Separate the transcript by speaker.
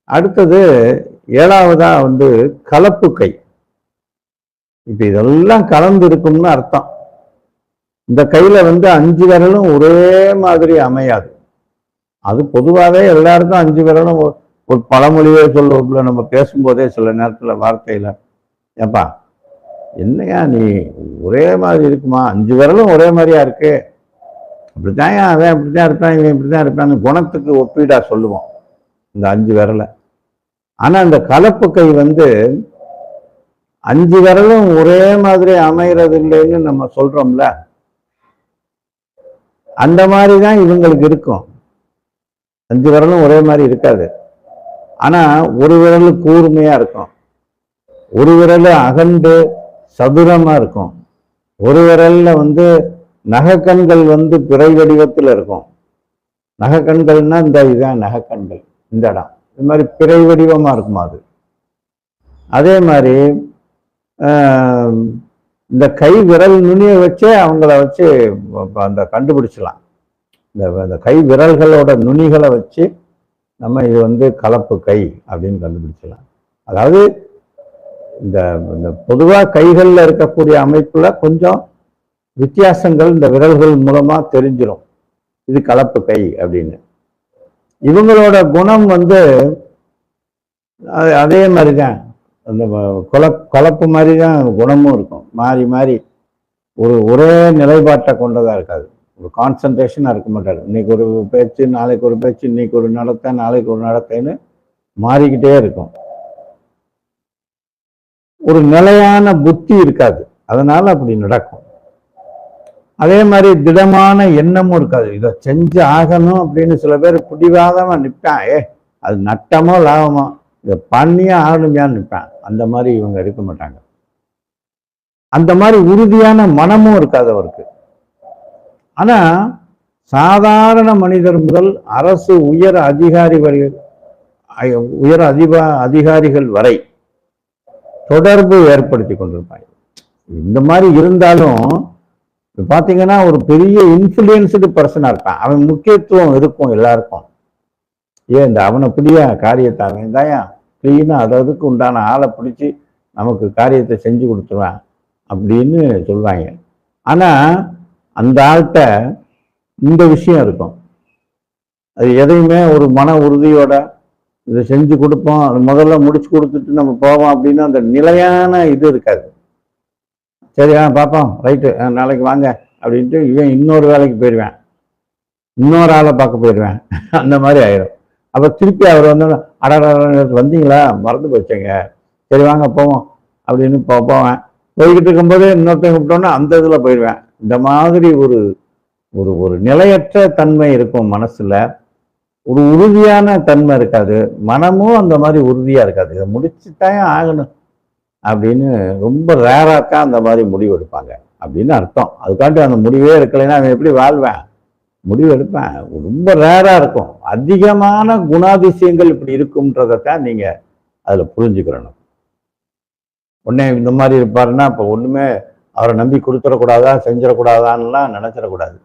Speaker 1: அடுத்தது ஏழாவதா கலப்பு கை. இப்ப இதெல்லாம் கலந்து இருக்கும்னு அர்த்தம். இந்த கையில 5 விரலும் ஒரே மாதிரி அமையாது. அது பொதுவாகவே எல்லாருக்கும் 5 விரலும் ஒரு பழமொழியே சொல்ல நம்ம பேசும்போதே சில நேரத்துல வார்த்தையில, ஏப்பா என்னையா நீ ஒரே மாதிரி இருக்குமா, 5 விரலும் ஒரே மாதிரியா இருக்கு, அப்படித்தான் அவன் அப்படித்தான் இருப்பான், இவன் இப்படித்தான் இருப்பான்னு குணத்துக்கு ஒப்பீடா சொல்லுவோம் இந்த 5 விரலை. ஆனா இந்த கலப்பு கை 5 விரலும் ஒரே மாதிரி அமைகிறது இல்லைன்னு நம்ம சொல்றோம்ல, அந்த மாதிரிதான் இவங்களுக்கு இருக்கும். 5 விரலும் ஒரே மாதிரி இருக்காது. ஆனா ஒரு விரல் கூர்மையா இருக்கும், ஒரு விரல் அகண்டு சதுரமா இருக்கும், ஒரு விரல்ல நகக்கண்கள் பிறை வடிவத்தில் இருக்கும். நகக்கண்கள்னா இதுதான் நகக்கண்கள், இந்த இடம் இது மாதிரி பிறை வடிவமா இருக்குமா அது. அதே மாதிரி இந்த கை விரல் நுனியை வச்சே அவங்கள வச்சு அந்த கண்டுபிடிச்சலாம். இந்த கை விரல்களோட நுனிகளை வச்சு நம்ம இது கலப்பு கை அப்படின்னு கண்டுபிடிச்சலாம். அதாவது இந்த பொதுவாக கைகளில் இருக்கக்கூடிய அமைப்புல கொஞ்சம் வித்தியாசங்கள் இந்த விரல்கள் மூலமா தெரிஞ்சிடும், இது கலப்பு கை அப்படின்னு. இவங்களோட குணம் அதே மாதிரிதான், அந்த கலப்பு மாதிரி தான் குணமும் இருக்கும். மாறி மாறி ஒரே நிலைப்பாட்டை கொண்டதா இருக்காது, ஒரு கான்சன்ட்ரேஷனா இருக்க மாட்டாரு. இன்னைக்கு ஒரு பேச்சு, நாளைக்கு ஒரு பேச்சு, இன்னைக்கு ஒரு நடத்தை, நாளைக்கு ஒரு நடத்தைன்னு மாறிக்கிட்டே இருக்கும். ஒரு நிலையான புத்தி இருக்காது, அதனால அப்படி நடக்கும். அதே மாதிரி திடமான எண்ணமும் இருக்காது, இதை செஞ்சு ஆகணும் அப்படின்னு சில பேர் பிடிவாதமா நிற்பான். அது நட்டமோ லாபமோ இதை பண்ணியே ஆகணுமையான்னு நிற்பான். அந்த மாதிரி இவங்க இருக்க மாட்டாங்க. அந்த மாதிரி உறுதியான மனமும் இருக்காது அவருக்கு. ஆனா சாதாரண மனிதர் முதல் அரசு உயர் அதிகாரிகள் வரை தொடர்பு ஏற்படுத்தி கொண்டிருப்பாங்க. இந்த மாதிரி இருந்தாலும் பாத்தீங்கன்னா ஒரு பெரிய இன்ஃப்ளூயன்ஸ்டு பர்சனா இருப்பான். அவன் முக்கியத்துவம் இருக்கும் எல்லாருக்கும். இந்த அவனை பிடியா காரியத்தை அவன் தாயா கிளீனா அதுக்கு உண்டான ஆளை பிடிச்சி நமக்கு காரியத்தை செஞ்சு கொடுத்துருவான் அப்படின்னு சொல்லுவாங்க. ஆனா அந்த ஆள்கிட்ட இந்த விஷயம் இருக்கும், அது எதையுமே ஒரு மன உறுதியோட இதை செஞ்சு கொடுப்போம், முதல்ல முடிச்சு கொடுத்துட்டு நம்ம போவோம் அப்படின்னு அந்த நிலையான இது இருக்காது. சரி பார்ப்போம், ரைட்டு, நாளைக்கு வாங்க அப்படின்ட்டு இவன் இன்னொரு வேலைக்கு போயிடுவேன், இன்னொரு ஆளை பார்க்க போயிடுவேன். அந்த மாதிரி ஆயிடும். அப்போ திருப்பி அவர் வந்தீங்களா, மறந்து போச்சேங்க, சரி வாங்க போவோம் அப்படின்னு போவேன். போய்கிட்டு இருக்கும்போது இன்னொருத்தங்க கூப்பிட்டோன்னா அந்த இதில் போயிடுவேன். இந்த மாதிரி ஒரு ஒரு ஒரு நிலையற்ற தன்மை இருக்கும் மனசுல, ஒரு உறுதியான தன்மை இருக்காது. மனமும் அந்த மாதிரி உறுதியா இருக்காது, இதை முடிச்சுதான் ஆகணும் அப்படின்னு ரொம்ப ரேராக்கா அந்த மாதிரி முடிவு எடுப்பாங்க அப்படின்னு அர்த்தம். அதுக்காண்டி அந்த முடிவே இருக்கலைன்னா அவன் எப்படி வாழ்வேன், முடிவு எடுப்பேன். ரொம்ப ரேரா இருக்கும். அதிகமான குணாதிசயங்கள் இப்படி இருக்கும்ன்றதான் நீங்க அதுல புரிஞ்சுக்கிறணும். உடனே இந்த மாதிரி இருப்பாருன்னா இப்ப ஒண்ணுமே அவரை நம்பி கொடுத்துடக்கூடாதா, செஞ்சிடக்கூடாதான்லாம் நினைச்சிடக்கூடாது.